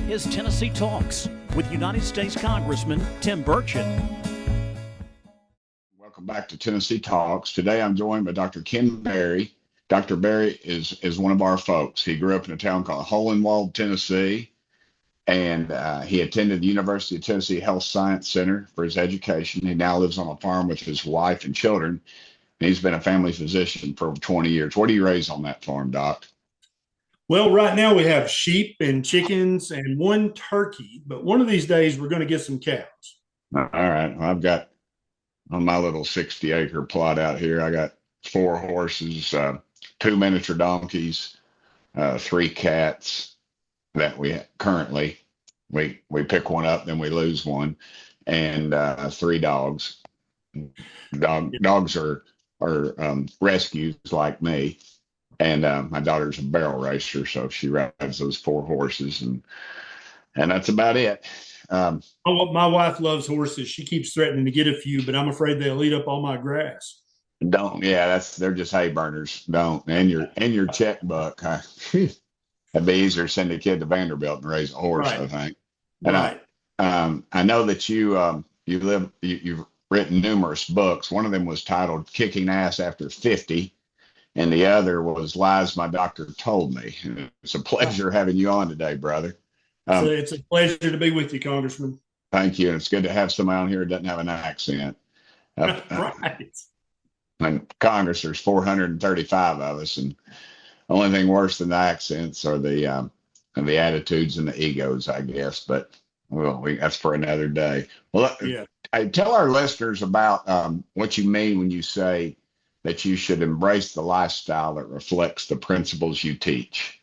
is Tennessee Talks with United States Congressman Tim Burchett. Welcome back to Tennessee Talks. Today I'm joined by Dr. Ken Berry. Dr. Berry is one of our folks. He grew up in a town called Hohenwald, Tennessee, and he attended the University of Tennessee Health Science Center for his education. He now lives on a farm with his wife and children. And he's been a family physician for over 20 years. What do you raise on that farm, Doc? Well, right now we have sheep and chickens and one turkey, but one of these days we're going to get some cows. All right. Well, I've got on my little 60-acre plot out here, I got 4 horses, 2 miniature donkeys, 3 cats that we currently, we pick one up, then we lose one, and 3 dogs. Dogs are rescues like me. And my daughter's a barrel racer, so she rides those 4 horses, and that's about it. My wife loves horses. She keeps threatening to get a few, but I'm afraid they'll eat up all my grass. Don't, yeah, they're just hay burners. Don't, and your checkbook. It'd be easier to send a kid to Vanderbilt and raise a horse, right. I think. And right. I know that you've written numerous books. One of them was titled "Kicking Ass After 50." And the other was Lies My Doctor Told Me. It's a pleasure having you on today, brother. It's a pleasure to be with you, Congressman. Thank you. And it's good to have somebody on here who doesn't have an accent. Right. In Congress, there's 435 of us. And the only thing worse than the accents are the attitudes and the egos, I guess. But that's for another day. Well, yeah. Tell our listeners about what you mean when you say that you should embrace the lifestyle that reflects the principles you teach.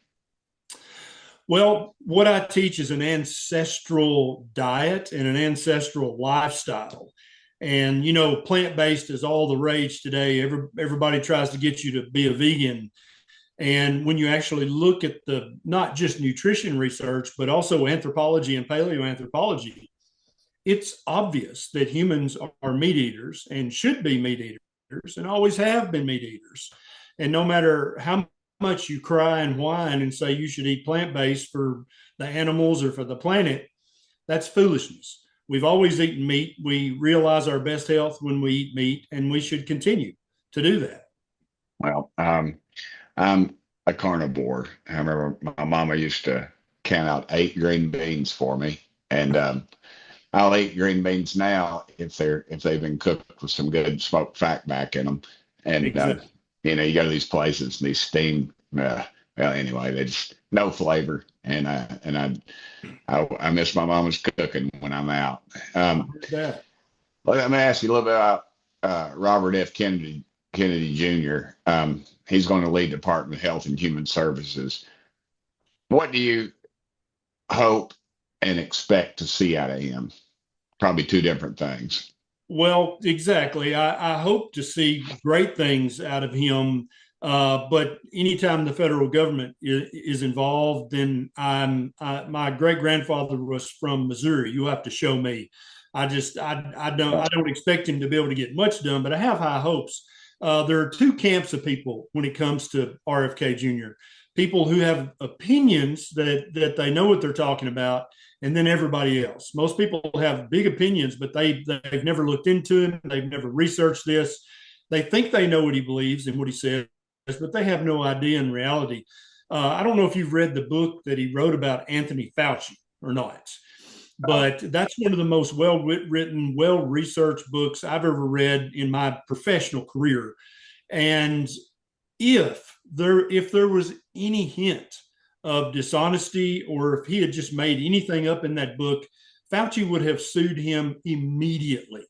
Well, what I teach is an ancestral diet and an ancestral lifestyle. And, plant-based is all the rage today. Everybody tries to get you to be a vegan. And when you actually look at the not just nutrition research, but also anthropology and paleoanthropology, it's obvious that humans are meat eaters and should be meat eaters. And always have been meat eaters. And no matter how much you cry and whine and say you should eat plant-based for the animals or for the planet, that's foolishness. We've always eaten meat. We realize our best health when we eat meat, and we should continue to do that. Well, I'm a carnivore. I remember my mama used to count out 8 green beans for me. And I'll eat green beans now if they've been cooked with some good smoked fat back in them. And exactly. You go to these places, and these steamed. Well, anyway, they just no flavor, and I miss my mama's cooking when I'm out. Let me ask you a little bit about Robert F. Kennedy Jr. He's going to lead the Department of Health and Human Services. What do you hope and expect to see out of him? Probably 2 different things. Well, exactly. I hope to see great things out of him. But anytime the federal government is involved, then my great grandfather was from Missouri. You have to show me. I don't expect him to be able to get much done, but I have high hopes. There are 2 camps of people when it comes to RFK Jr. People who have opinions that they know what they're talking about, and then everybody else. Most people have big opinions, but they've never looked into him. They've never researched this. They think they know what he believes and what he says, but they have no idea in reality. I don't know if you've read the book that he wrote about Anthony Fauci or not, but that's one of the most well-written, well-researched books I've ever read in my professional career. And if there was any hint of dishonesty, or if he had just made anything up in that book, Fauci would have sued him immediately.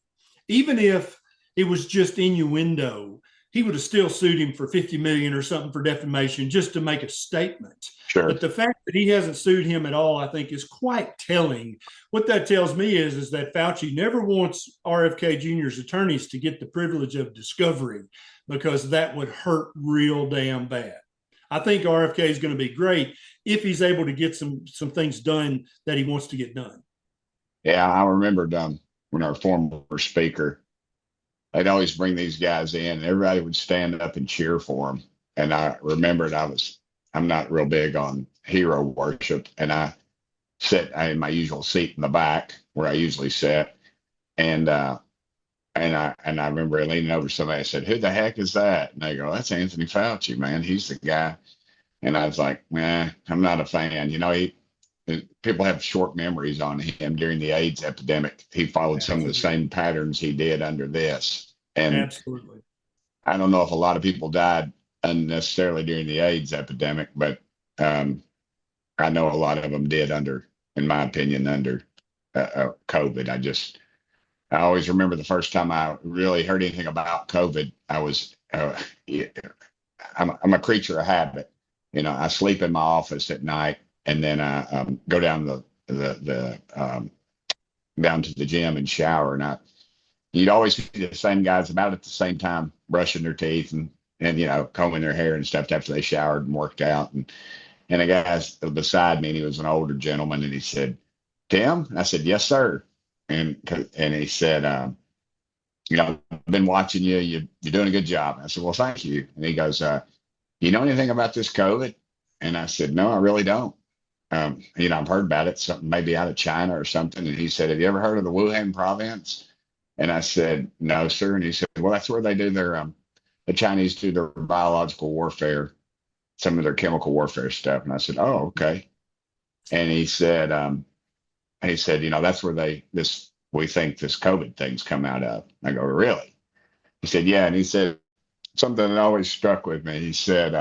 Even if it was just innuendo, he would have still sued him for $50 million or something for defamation just to make a statement. Sure. But the fact that he hasn't sued him at all, I think, is quite telling. What that tells me is that Fauci never wants RFK Jr.'s attorneys to get the privilege of discovery, because that would hurt real damn bad. I think RFK is going to be great if he's able to get some things done that he wants to get done. Yeah, I remember when our former speaker, they'd always bring these guys in, and everybody would stand up and cheer for them. And I remembered I'm not real big on hero worship, and I sit in my usual seat in the back where I usually sit. And I remember leaning over to somebody. I said, "Who the heck is that?" And they go, "That's Anthony Fauci, man. He's the guy." And I was like, "Nah, I'm not a fan." People have short memories on him during the AIDS epidemic. He followed some of the Absolutely. same patterns he did under this. And Absolutely. I don't know if a lot of people died unnecessarily during the AIDS epidemic, but um, I know a lot of them did in my opinion, under COVID. I always remember the first time I really heard anything about COVID. Yeah, I'm a creature of habit. I sleep in my office at night, and then I go down down to the gym and shower. And you'd always see the same guys about at the same time brushing their teeth and combing their hair and stuff after they showered and worked out. And a guy beside me, and he was an older gentleman, and he said, "Tim?" And I said, "Yes, sir." And he said, "I've been watching you. You're doing a good job." I said, "Well, thank you." And he goes, "You know anything about this COVID?" And I said, "No, I really don't. I've heard about it, something maybe out of China or something." And he said, "Have you ever heard of the Wuhan province?" And I said, "No, sir." And he said, "Well, that's where they do the Chinese do their biological warfare, some of their chemical warfare stuff." And I said, "Oh, okay." And he said, "That's where we think this COVID thing's come out of." I go, "Really?" He said, "Yeah." And he said something that always struck with me. He said,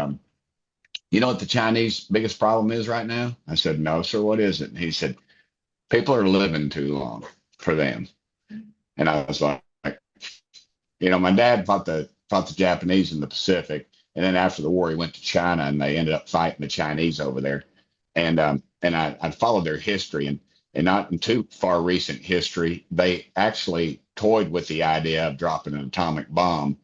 "You know what the Chinese biggest problem is right now?" I said, "No, sir. What is it?" And he said, "People are living too long for them." And I was like, my dad fought the Japanese in the Pacific, and then after the war, he went to China, and they ended up fighting the Chinese over there. And I followed their history, and not in too far recent history, they actually toyed with the idea of dropping an atomic bomb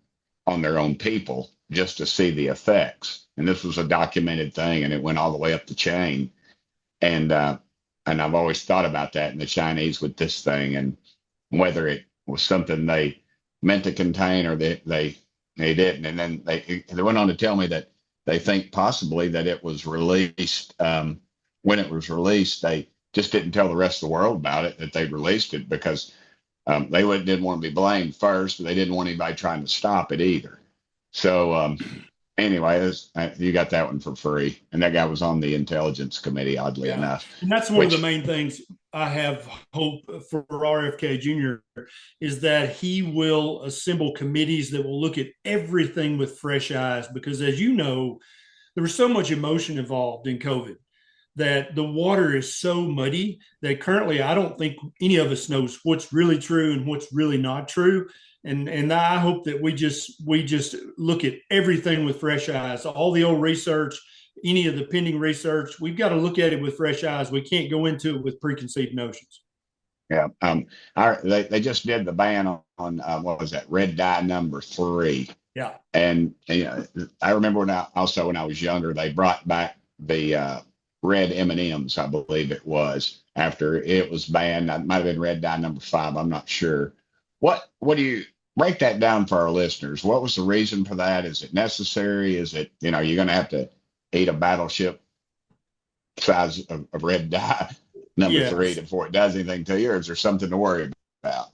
on their own people just to see the effects. And this was a documented thing, and it went all the way up the chain. And I've always thought about that in the Chinese with this thing, and whether it was something they meant to contain or they didn't. And then they went on to tell me that they think possibly that it was released. When it was released, they just didn't tell the rest of the world about it, that they released it, because didn't want to be blamed first, but they didn't want anybody trying to stop it either. So anyway, you got that one for free. And that guy was on the Intelligence Committee, oddly Yeah. enough. And that's one of the main things I have hope for RFK Jr. is that he will assemble committees that will look at everything with fresh eyes, because as you know, there was so much emotion involved in COVID that the water is so muddy that currently I don't think any of us knows what's really true and what's really not true. And I hope that we just look at everything with fresh eyes, all the old research, any of the pending research. We've got to look at it with fresh eyes. We can't go into it with preconceived notions. Yeah. They just did the ban on what was that, red dye number 3. Yeah. And I remember when I was younger, they brought back the red M&Ms, I believe it was, after it was banned. It might have been red dye number 5. I'm not sure. What do you break that down for our listeners? What was the reason for that? Is it necessary? Is it, you're going to have to eat a battleship size of red dye number 3 before it does anything to you, or is there something to worry about?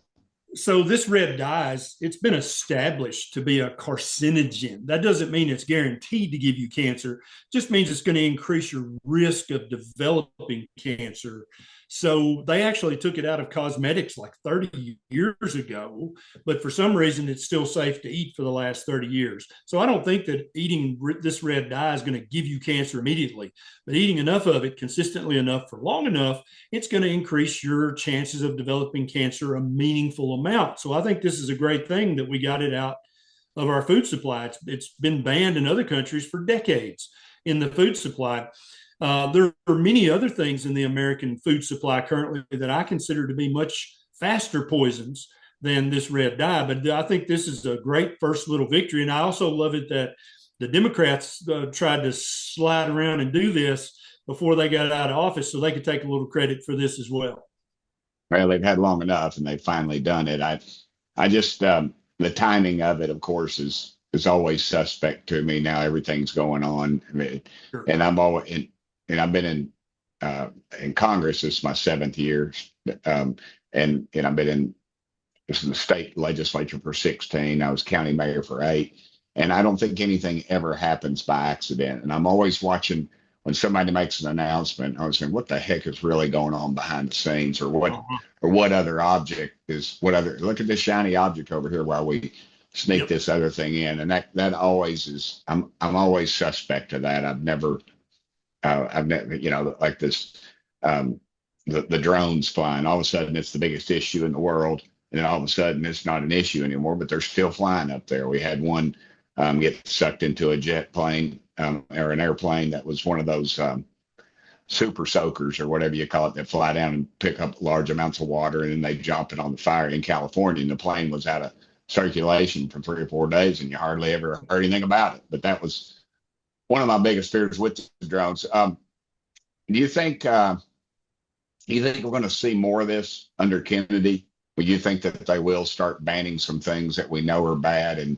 So this red dye, it's been established to be a carcinogen. That doesn't mean it's guaranteed to give you cancer. It just means it's going to increase your risk of developing cancer. So they actually took it out of cosmetics like 30 years ago, but for some reason it's still safe to eat for the last 30 years. So I don't think that eating this red dye is going to give you cancer immediately, but eating enough of it consistently enough for long enough, it's going to increase your chances of developing cancer a meaningful amount. So I think this is a great thing that we got it out of our food supply. It's been banned in other countries for decades in the food supply. There are many other things in the American food supply currently that I consider to be much faster poisons than this red dye. But I think this is a great first little victory. And I also love it that the Democrats tried to slide around and do this before they got out of office so they could take a little credit for this as well. Well, they've had long enough and they've finally done it. I just, the timing of it, of course, is always suspect to me. Now everything's going on. Sure. And I've been in in Congress. This is my 7th year, um, and I've been in this is the state legislature for 16. I was county mayor for 8, and I don't think anything ever happens by accident. And I'm always watching when somebody makes an announcement. I was saying, what the heck is really going on behind the scenes, or what other object is what other? Look at this shiny object over here while we sneak this other thing in, and that always is. I'm always suspect of that. I've never, like this, the drones flying. All of a sudden, it's the biggest issue in the world, and then all of a sudden, it's not an issue anymore. But they're still flying up there. We had one get sucked into a jet plane or an airplane that was one of those super soakers or whatever you call it that fly down and pick up large amounts of water, and then they jump it on the fire in California, and the plane was out of circulation for 3 or 4 days, and you hardly ever heard anything about it. But that was one of my biggest fears with the drones. Do you think we're going to see more of this under Kennedy? Would you think that they will start banning some things that we know are bad? And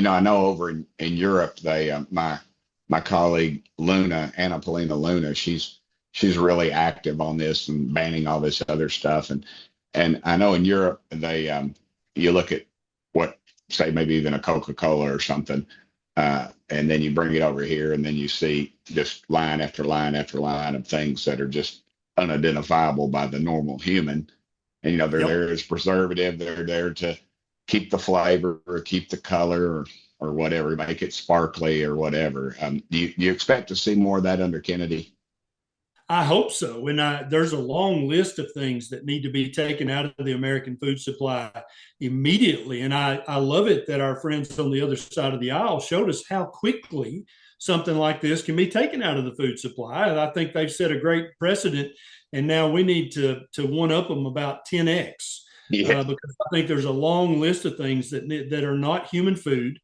I know over in Europe, they my colleague Anna Paulina Luna, she's really active on this and banning all this other stuff. And I know in Europe they you look at what, say, maybe even a Coca-Cola or something, and then you bring it over here, and then you see just line after line after line of things that are just unidentifiable by the normal human. And, they're there as preservative. They're there to keep the flavor or keep the color or whatever, make it sparkly or whatever. Do you expect to see more of that under Kennedy? I hope so. And there's a long list of things that need to be taken out of the American food supply immediately. And I love it that our friends on the other side of the aisle showed us how quickly something like this can be taken out of the food supply. And I think they've set a great precedent. And now we need to one-up them about 10x. Because I think there's a long list of things that are not human food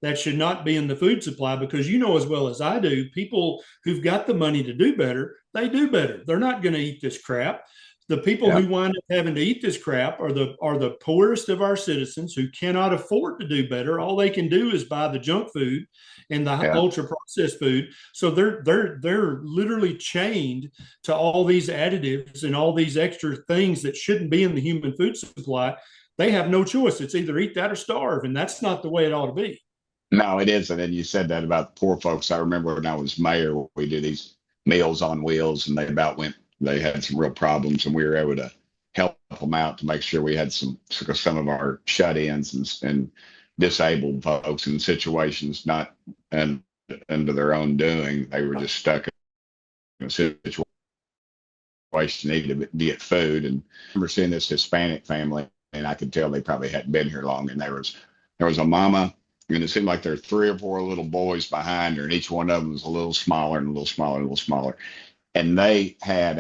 that should not be in the food supply, because as well as I do, people who've got the money to do better, they do better. They're not going to eat this crap. The people who wind up having to eat this crap are the poorest of our citizens who cannot afford to do better. All they can do is buy the junk food and the ultra processed food. So they're literally chained to all these additives and all these extra things that shouldn't be in the human food supply. They have no choice. It's either eat that or starve, and that's not the way it ought to be. No, it isn't. And you said that about the poor folks. I remember when I was mayor, we did these Meals on Wheels, and they had some real problems, and we were able to help them out to make sure we had some of our shut-ins and disabled folks in situations not under their own doing. They were just stuck in a situation, needed to get food. And I remember seeing this Hispanic family, and I could tell they probably hadn't been here long. And there was a mama, and it seemed like there were 3 or 4 little boys behind her, and each one of them was a little smaller and a little smaller and a little smaller. And they had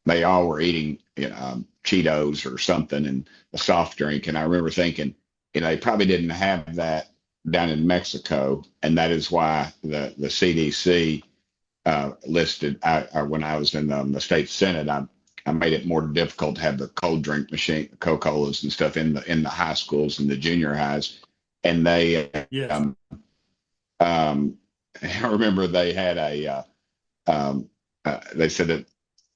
they all were eating Cheetos or something and a soft drink. And I remember thinking, they probably didn't have that down in Mexico. And that is why the CDC listed, when I was in the state Senate, I made it more difficult to have the cold drink machine, Coca-Colas and stuff in the high schools and the junior highs. And they, I remember they had they said that,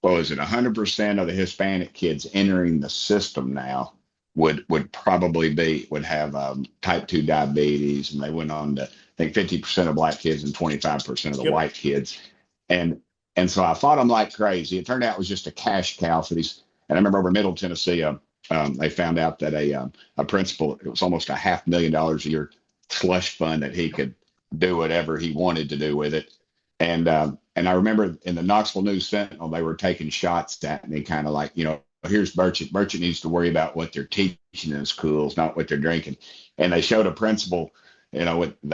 100% of the Hispanic kids entering the system now would have type 2 diabetes. And they went on to, I think, 50% of black kids and 25% of the white kids. And so I fought them like crazy. It turned out it was just a cash cow for these. And I remember over in Middle Tennessee, they found out that a principal, it was almost $500,000 a year slush fund that he could do whatever he wanted to do with it. And I remember in the Knoxville News Sentinel, they were taking shots at me, kind of like, here's Burchett. Burchett needs to worry about what they're teaching in schools, not what they're drinking. And they showed a principal, they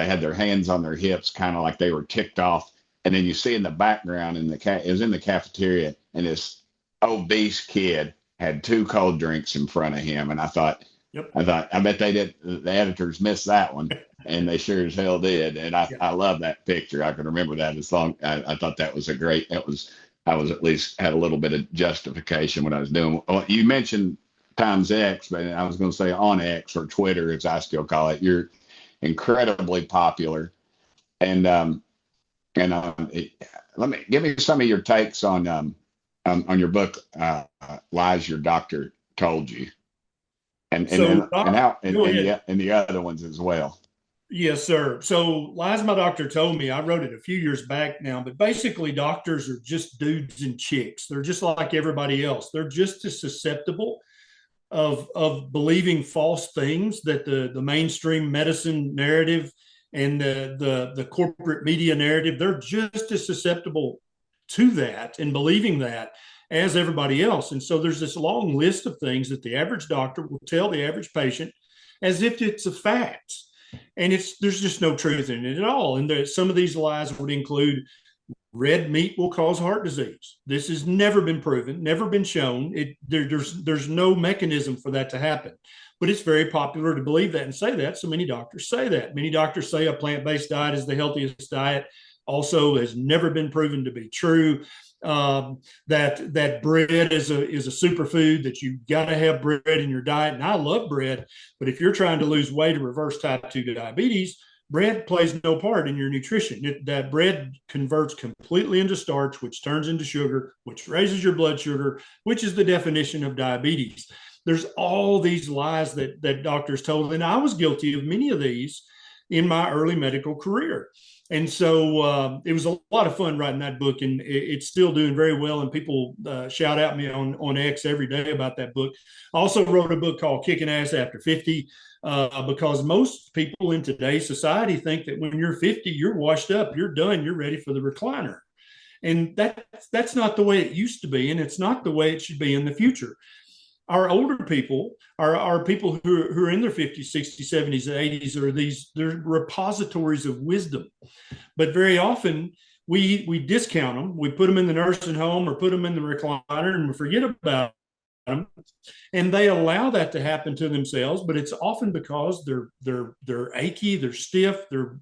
had their hands on their hips, kind of like they were ticked off. And then you see in the background, it was in the cafeteria, and this obese kid had 2 cold drinks in front of him. And I thought, I bet the editors missed that one. And they sure as hell did. And I love that picture. I can remember that as long. I thought that was I was at least had a little bit of justification when I was doing. Well, you mentioned times X, but I was going to say on X, or Twitter, as I still call it. You're incredibly popular. And And let me give me some of your takes on your book, Lies Your Doctor Told You, So, go ahead. and the other ones as well. Yes, sir. So, Lies My Doctor Told Me, I wrote it a few years back now, but basically, doctors are just dudes and chicks. They're just like everybody else. They're just as susceptible of believing false things that the mainstream medicine narrative and the corporate media narrative, they're just as susceptible to that and believing that as everybody else. And so there's this long list of things that the average doctor will tell the average patient as if it's a fact. And there's just no truth in it at all. And some of these lies would include red meat will cause heart disease. This has never been proven, never been shown. There's no mechanism for that to happen. But it's very popular to believe that and say that. So many doctors say that. Many doctors say a plant-based diet is the healthiest diet. Also, has never been proven to be true. That bread is a superfood, that you got to have bread in your diet. And I love bread, but if you're trying to lose weight or reverse type 2 diabetes, bread plays no part in your nutrition. That bread converts completely into starch, which turns into sugar, which raises your blood sugar, which is the definition of diabetes. There's all these lies that doctors told, and I was guilty of many of these in my early medical career. And so it was a lot of fun writing that book, and it's still doing very well. And people shout at me on X every day about that book. I also wrote a book called Kicking Ass After 50, because most people in today's society think that when you're 50, you're washed up, you're done, you're ready for the recliner. And that's not the way it used to be, and it's not the way it should be in the future. Our older people are people who are in their 50s, 60s, 70s, and 80s, they're repositories of wisdom. But very often we discount them. We put them in the nursing home or put them in the recliner and we forget about them. And they allow that to happen to themselves, but it's often because they're achy, they're stiff, they're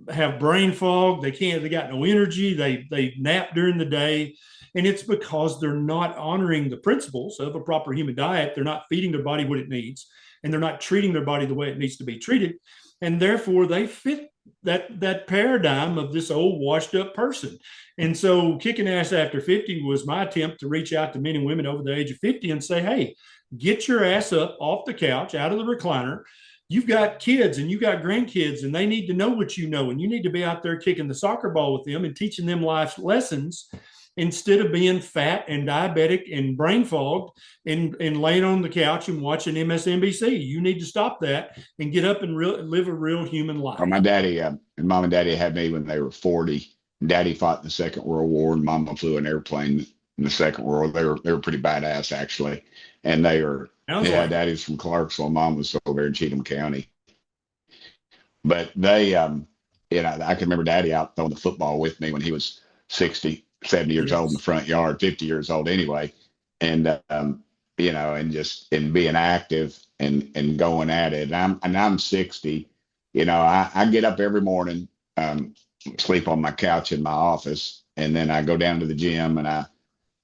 have brain fog, they got no energy, they nap during the day. And it's because they're not honoring the principles of a proper human diet. They're not feeding their body what it needs, and they're not treating their body the way it needs to be treated. And therefore, they fit that paradigm of this old washed up person. And so Kicking Ass After 50 was my attempt to reach out to men and women over the age of 50 and say, hey, get your ass up off the couch, out of the recliner. You've got kids and you got grandkids, and they need to know what you know. And you need to be out there kicking the soccer ball with them and teaching them life lessons, instead of being fat and diabetic and brain fogged and laying on the couch and watching MSNBC. You need to stop that and get up and live a real human life. Well, my daddy and mom and daddy had me when they were 40. Daddy fought in the Second World War, and mama flew an airplane in the Second World. They were pretty badass, actually. And daddy's from Clarksville. Mom was over in Cheatham County. But they, I can remember daddy out throwing the football with me when he was 60, 70 years old in the front yard, 50 years old anyway. And, and being active and going at it. And I'm 60, I get up every morning, sleep on my couch in my office. And then I go down to the gym and I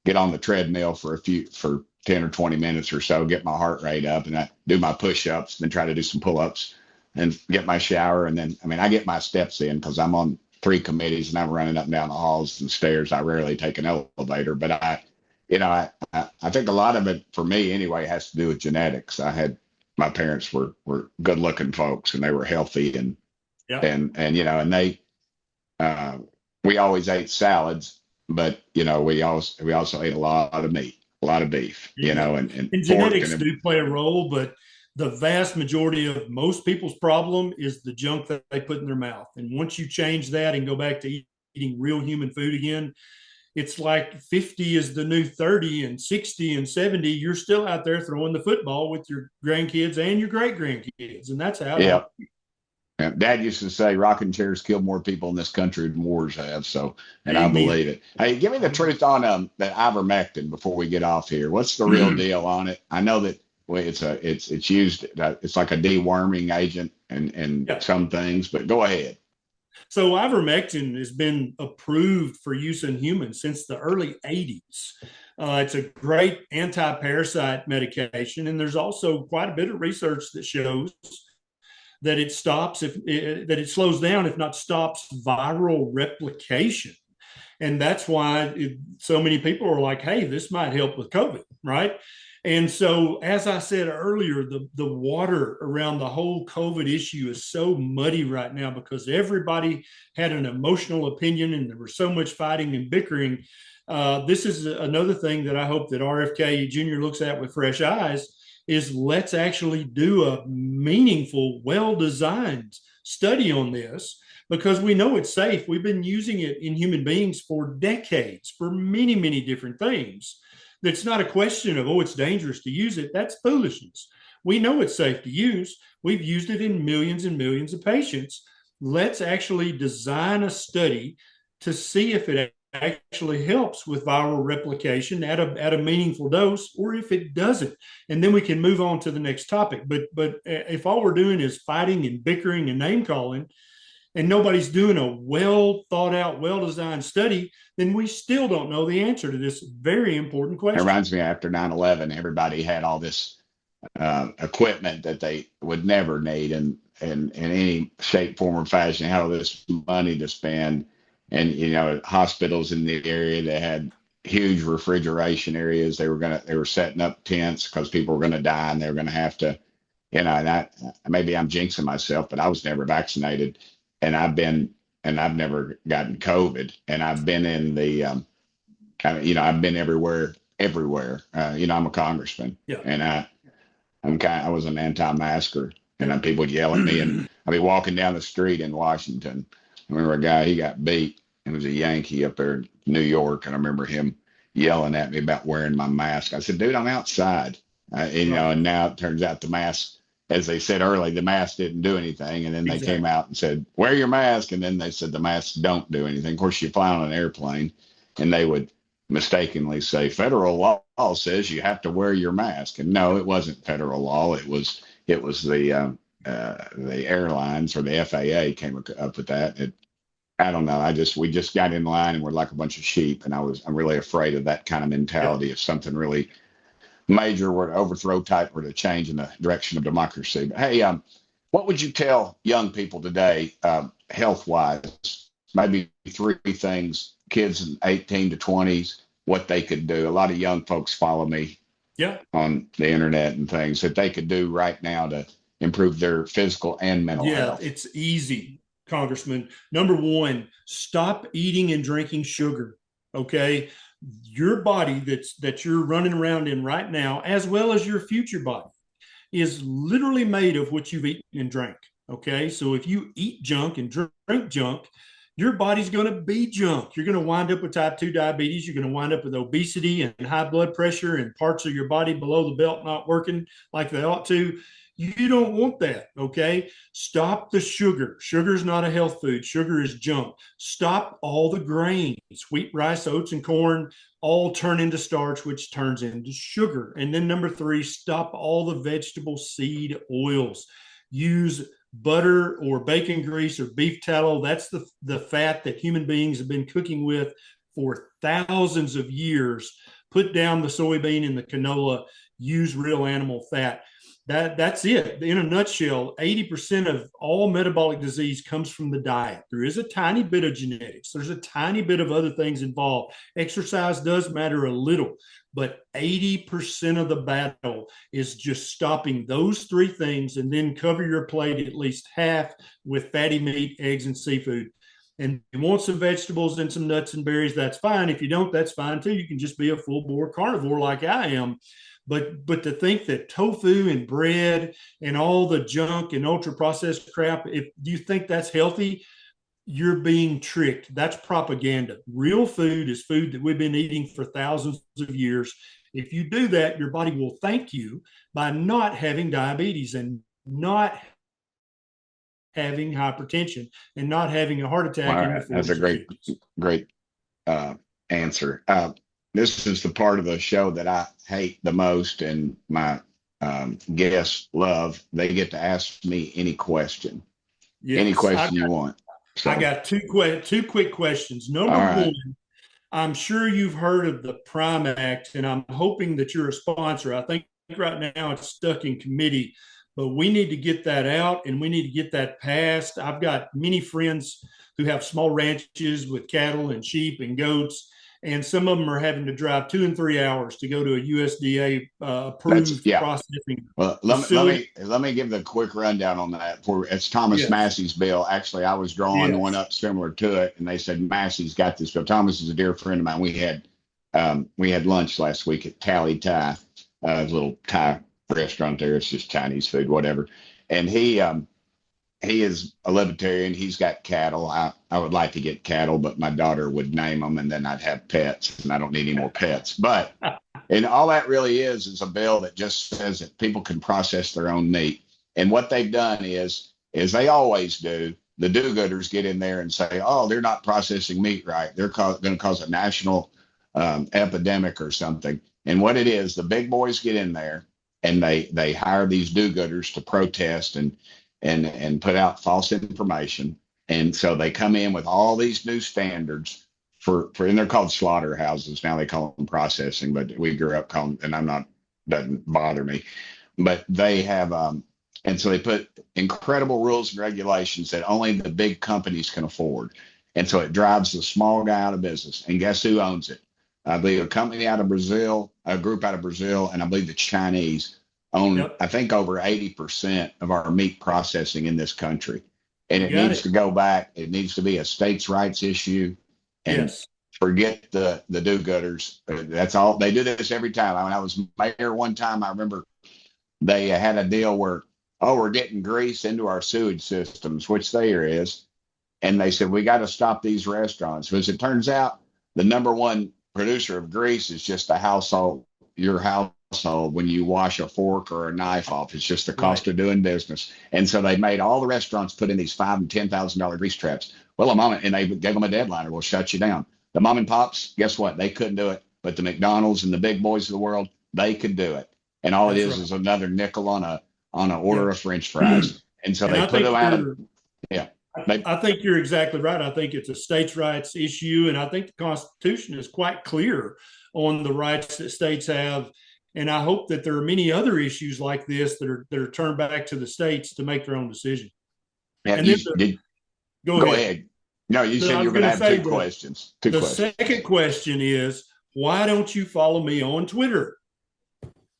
get on the treadmill for 10 or 20 minutes or so, get my heart rate up, and I do my push-ups, then try to do some pull-ups and get my shower. And then, I get my steps in because I'm on 3 committees and I'm running up and down the halls and stairs. I rarely take an elevator, but I think a lot of it for me anyway has to do with genetics. My parents were good looking folks, and they were healthy, and they, we always ate salads, but we also ate a lot of meat, a lot of beef, and genetics do play a role, but the vast majority of most people's problem is the junk that they put in their mouth. And once you change that and go back to eating real human food again, it's like 50 is the new 30, and 60 and 70, you're still out there throwing the football with your grandkids and your great grandkids. And that's how. Yeah. Dad used to say rocking chairs kill more people in this country than wars have. So, and Amen. I believe it. Hey, give me the truth on the ivermectin before we get off here. What's the real deal on it? I know that it's used. It's like a deworming agent and some things, but go ahead. So ivermectin has been approved for use in humans since the early 80s. It's a great anti-parasite medication, and there's also quite a bit of research that shows that it stops if that it slows down, if not stops, viral replication. And that's why so many people are like, hey, this might help with COVID, right? And so, as I said earlier, the water around the whole COVID issue is so muddy right now because everybody had an emotional opinion and there was so much fighting and bickering. This is another thing that I hope that RFK Jr looks at with fresh eyes is let's actually do a meaningful, well-designed study on this because we know it's safe. We've been using it in human beings for decades for many, many different things. It's not a question of, oh, it's dangerous to use it. That's foolishness. We know it's safe to use. We've used it in millions and millions of patients. Let's actually design a study to see if it actually helps with viral replication at a meaningful dose, or if it doesn't, and then we can move on to the next topic. But if all we're doing is fighting and bickering and name calling, and nobody's doing a well thought out, well designed study, then we still don't know the answer to this very important question. It reminds me after 9/11, everybody had all this equipment that they would never need in any shape, form, or fashion. They had all this money to spend. And, you know, hospitals in the area, they had huge refrigeration areas. They were setting up tents because people were going to die and they were going to have to, you know, and maybe I'm jinxing myself, but I was never vaccinated and I've never gotten COVID, and I've been in the, I've been everywhere. I'm a congressman, yeah. And I was an anti-masker, and people would yell at me, and I'd be walking down the street in Washington. I remember a guy, he got beat. It was a Yankee up there in New York. And I remember him yelling at me about wearing my mask. I said, dude, I'm outside. And now it turns out the mask, as they said earlier, the mask didn't do anything. And then they came out and said, wear your mask. And then they said the masks don't do anything. Of course, you fly on an airplane and they would mistakenly say federal law says you have to wear your mask. And no, it wasn't federal law. It was the airlines or the FAA came up with that. I don't know. We just got in line and we're like a bunch of sheep. And I'm really afraid of that kind of mentality. Yeah. If something really major were to overthrow type or to change in the direction of democracy. But hey, what would you tell young people today, health wise, maybe 3 things, kids in 18 to 20s, what they could do? A lot of young folks follow me on the internet and things that they could do right now to improve their physical and mental health. Yeah, it's easy, Congressman. Number 1, stop eating and drinking sugar. Okay. Your body that you're running around in right now, as well as your future body, is literally made of what you've eaten and drank. Okay. So if you eat junk and drink junk, your body's going to be junk. You're going to wind up with type 2 diabetes. You're going to wind up with obesity and high blood pressure and parts of your body below the belt not working like they ought to. You don't want that, okay? Stop the sugar. Sugar is not a health food. Sugar is junk. Stop all the grains. Wheat, rice, oats, and corn all turn into starch, which turns into sugar. And then number 3, stop all the vegetable seed oils. Use butter or bacon grease or beef tallow. That's the fat that human beings have been cooking with for thousands of years. Put down the soybean and the canola. Use real animal fat. That's it. In a nutshell, 80% of all metabolic disease comes from the diet. There is a tiny bit of genetics. There's a tiny bit of other things involved. Exercise does matter a little, but 80% of the battle is just stopping those 3 things, and then cover your plate at least half with fatty meat, eggs, and seafood. And if you want some vegetables and some nuts and berries, that's fine. If you don't, that's fine too. You can just be a full-bore carnivore like I am. But to think that tofu and bread and all the junk and ultra processed crap, if you think that's healthy, you're being tricked. That's propaganda. Real food is food that we've been eating for thousands of years. If you do that, your body will thank you by not having diabetes and not having hypertension and not having a heart attack. All right. That's a great answer. This is the part of the show that I hate the most, and my guests love. They get to ask me any question, any question you want. So, I got two quick questions. Number 1, I'm sure you've heard of the PRIME Act, and I'm hoping that you're a sponsor. I think right now it's stuck in committee, but we need to get that out and we need to get that passed. I've got many friends who have small ranches with cattle and sheep and goats, and some of them are having to drive 2 and 3 hours to go to a USDA approved processing. Well, let me give the quick rundown on that. It's Thomas Massey's bill. Actually, I was drawing one up similar to it, and they said Massey's got this bill. Thomas is a dear friend of mine. We had lunch last week at Tally Thai, a little Thai restaurant there. It's just Chinese food, whatever. And he is a libertarian. He's got cattle. I would like to get cattle, but my daughter would name them, and then I'd have pets, and I don't need any more pets. But and all that really is a bill that just says that people can process their own meat. And what they've done is they always do. The do-gooders get in there and say, "Oh, they're not processing meat right. They're going to cause a national epidemic or something." And what it is, the big boys get in there and they hire these do-gooders to protest and put out false information. And so they come in with all these new standards and they're called slaughterhouses. Now they call them processing, but we grew up calling, and doesn't bother me, but they have, and so they put incredible rules and regulations that only the big companies can afford. And so it drives the small guy out of business. And guess who owns it? I believe a company out of Brazil, a group out of Brazil, and I believe the Chinese own, I think, over 80% of our meat processing in this country. And it needs to go back. It needs to be a states' rights issue. And forget the do-gooders. That's all. They do this every time. When I was mayor one time, I remember they had a deal where, we're getting grease into our sewage systems, which there is. And they said, we got to stop these restaurants. Because it turns out the number one producer of grease is just your household when you wash a fork or a knife off. It's just the cost of doing business. And so they made all the restaurants put in these $5,000 and $10,000 grease traps. Well, and they gave them a deadline, or we'll shut you down. The mom and pops, guess what? They couldn't do it. But the McDonald's and the big boys of the world, they could do it. And all is another nickel on an order of French fries. And so they put them out of, I think you're exactly right. I think it's a states' rights issue, and I think the Constitution is quite clear on the rights that states have. And I hope that there are many other issues like this that are turned back to the states to make their own decision. Yeah, go ahead. No, you said you were going to have two questions. The second question is, why don't you follow me on Twitter?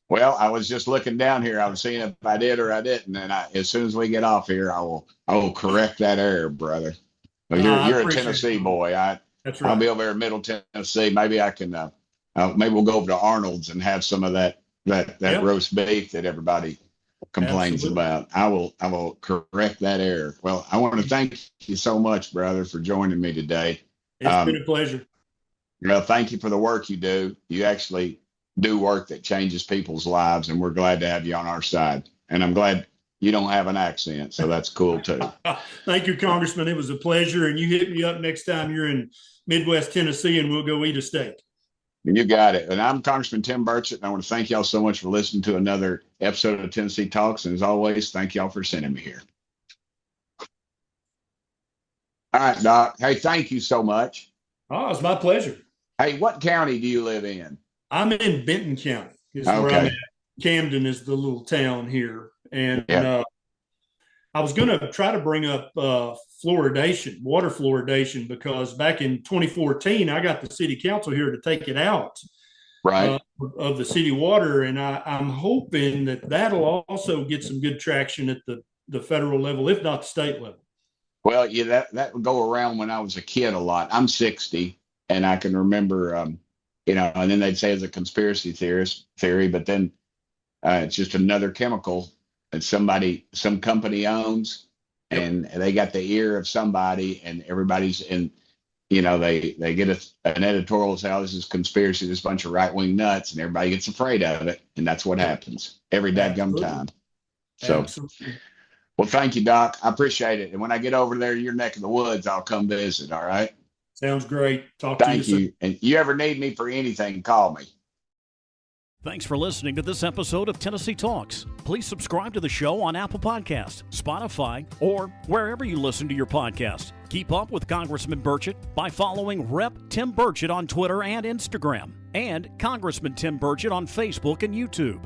Well, I was just looking down here. I was seeing if I did or I didn't. And as soon as we get off here, I will correct that error, brother. Well, you're a Tennessee boy. That's right. I'll be over there in Middle Tennessee. Maybe I can. Maybe we'll go over to Arnold's and have some of that roast beef that everybody complains about. I will correct that error. Well, I want to thank you so much, brother, for joining me today. It's been a pleasure. Well, thank you for the work you do. You actually do work that changes people's lives, and we're glad to have you on our side. And I'm glad you don't have an accent, so that's cool too. Thank you, Congressman. It was a pleasure, and you hit me up next time you're in Midwest Tennessee, and we'll go eat a steak. You got it. And I'm Congressman Tim Burchett, and I want to thank y'all so much for listening to another episode of Tennessee Talks. And as always, thank y'all for sending me here. All right, Doc. Hey, thank you so much. Oh, it's my pleasure. Hey, what county do you live in? I'm in Benton County. Is where I'm at. Camden is the little town here. And I was going to try to bring up fluoridation, water fluoridation, because back in 2014, I got the city council here to take it out of the city water. And I'm hoping that that'll also get some good traction at the federal level, if not the state level. Well, yeah, that would go around when I was a kid a lot. I'm 60, and I can remember, and then they'd say it's a conspiracy theory, but then it's just another chemical that some company owns, and they got the ear of somebody, and everybody's in, they get an editorial that says, oh, this is conspiracy, this bunch of right-wing nuts, and everybody gets afraid of it. And that's what happens every dadgum time. So, well, thank you, Doc. I appreciate it. And when I get over there to your neck of the woods, I'll come visit. All right. Sounds great. Talk to you. Thank you. And you ever need me for anything, call me. Thanks for listening to this episode of Tennessee Talks. Please subscribe to the show on Apple Podcasts, Spotify, or wherever you listen to your podcast. Keep up with Congressman Burchett by following Rep. Tim Burchett on Twitter and Instagram, and Congressman Tim Burchett on Facebook and YouTube.